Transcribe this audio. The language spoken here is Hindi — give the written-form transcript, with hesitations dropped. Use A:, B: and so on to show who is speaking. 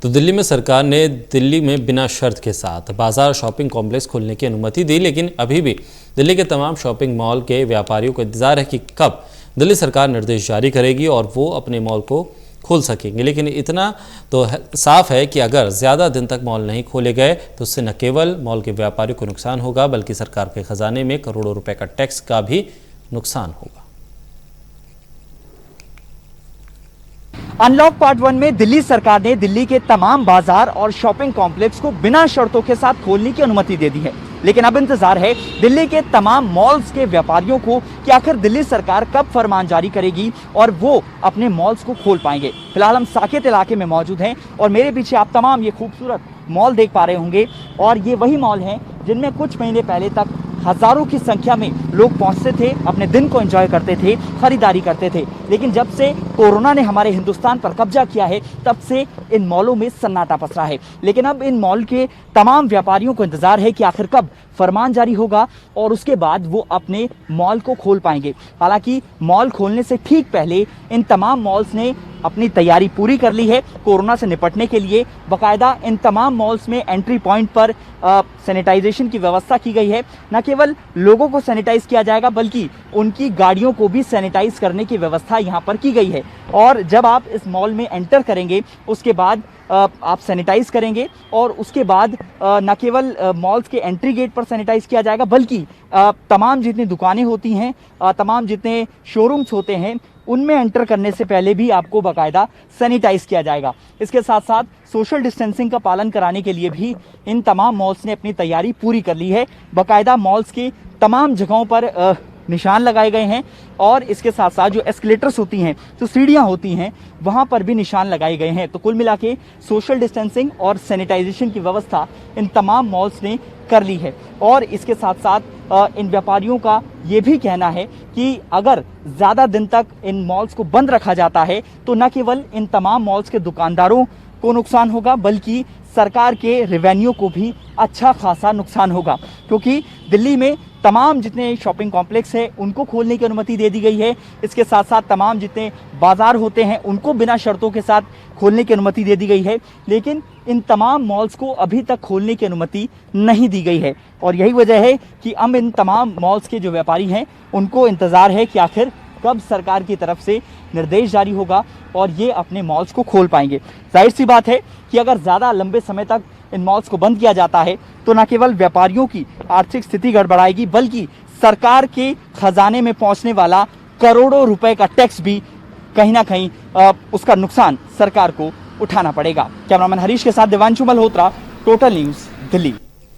A: तो दिल्ली में सरकार ने दिल्ली में बिना शर्त के साथ बाजार शॉपिंग कॉम्प्लेक्स खोलने की अनुमति दी, लेकिन अभी भी दिल्ली के तमाम शॉपिंग मॉल के व्यापारियों को इंतजार है कि कब दिल्ली सरकार निर्देश जारी करेगी और वो अपने मॉल को खोल सकेंगे। लेकिन इतना तो साफ है कि अगर ज़्यादा दिन तक मॉल नहीं खोले गए तो उससे न केवल मॉल के व्यापारियों को नुकसान होगा बल्कि सरकार के खजाने में करोड़ों रुपए का टैक्स का भी नुकसान होगा।
B: अनलॉक पार्ट 1 में दिल्ली सरकार ने दिल्ली के तमाम बाजार और शॉपिंग कॉम्प्लेक्स को बिना शर्तों के साथ खोलने की अनुमति दे दी है, लेकिन अब इंतजार है दिल्ली के तमाम मॉल्स के व्यापारियों को कि आखिर दिल्ली सरकार कब फरमान जारी करेगी और वो अपने मॉल्स को खोल पाएंगे। फिलहाल हम साकेत इलाके में मौजूद हैं और मेरे पीछे आप तमाम ये खूबसूरत मॉल देख पा रहे होंगे और ये वही मॉल हैं जिनमें कुछ महीने पहले तक हजारों की संख्या में लोग पहुंचते थे, अपने दिन को एंजॉय करते थे, खरीदारी करते थे। लेकिन जब से कोरोना ने हमारे हिंदुस्तान पर कब्जा किया है तब से इन मॉलों में सन्नाटा पसरा है। लेकिन अब इन मॉल के तमाम व्यापारियों को इंतजार है कि आखिर कब फरमान जारी होगा और उसके बाद वो अपने मॉल को खोल पाएंगे। हालांकि मॉल खोलने से ठीक पहले इन तमाम मॉल्स ने अपनी तैयारी पूरी कर ली है कोरोना से निपटने के लिए। बाकायदा इन तमाम मॉल्स में एंट्री पॉइंट पर सैनिटाइजेशन की व्यवस्था की गई है। न केवल लोगों को सैनिटाइज किया जाएगा बल्कि उनकी गाड़ियों को भी सैनिटाइज करने की व्यवस्था यहाँ पर की गई है। और जब आप इस मॉल में एंटर करेंगे उसके बाद आप सैनिटाइज करेंगे और उसके बाद न केवल मॉल्स के एंट्री गेट पर सैनिटाइज किया जाएगा बल्कि तमाम जितनी दुकानें होती हैं, तमाम जितने शोरूम्स होते हैं उनमें एंटर करने से पहले भी आपको बाकायदा सैनिटाइज किया जाएगा। इसके साथ साथ सोशल डिस्टेंसिंग का पालन कराने के लिए भी इन तमाम मॉल्स ने अपनी तैयारी पूरी कर ली है। बाकायदा मॉल्स की तमाम जगहों पर निशान लगाए गए हैं और इसके साथ साथ जो एस्केलेटर्स होती हैं, जो सीढ़ियां होती हैं, वहां पर भी निशान लगाए गए हैं। तो कुल मिला के सोशल डिस्टेंसिंग और सैनिटाइजेशन की व्यवस्था इन तमाम मॉल्स ने कर ली है। और इसके साथ साथ इन व्यापारियों का ये भी कहना है कि अगर ज़्यादा दिन तक इन मॉल्स को बंद रखा जाता है तो न केवल इन तमाम मॉल्स के दुकानदारों को नुकसान होगा बल्कि सरकार के रेवेन्यू को भी अच्छा खासा नुकसान होगा, क्योंकि दिल्ली में तमाम जितने शॉपिंग कॉम्प्लेक्स हैं उनको खोलने की अनुमति दे दी गई है। इसके साथ साथ तमाम जितने बाजार होते हैं उनको बिना शर्तों के साथ खोलने की अनुमति दे दी गई है, लेकिन इन तमाम मॉल्स को अभी तक खोलने की अनुमति नहीं दी गई है। और यही वजह है कि अब इन तमाम मॉल्स के जो व्यापारी हैं उनको इंतज़ार है कि आखिर कब सरकार की तरफ से निर्देश जारी होगा और ये अपने मॉल्स को खोल पाएंगे। जाहिर सी बात है कि अगर ज़्यादा लंबे समय तक इन मॉल्स को बंद किया जाता है तो न केवल व्यापारियों की आर्थिक स्थिति गड़बड़ाएगी बल्कि सरकार के खजाने में पहुंचने वाला करोड़ों रुपए का टैक्स भी कहीं ना कहीं उसका नुकसान सरकार को उठाना पड़ेगा। कैमरामैन हरीश के साथ देवांशु मल्होत्रा, टोटल न्यूज़, दिल्ली।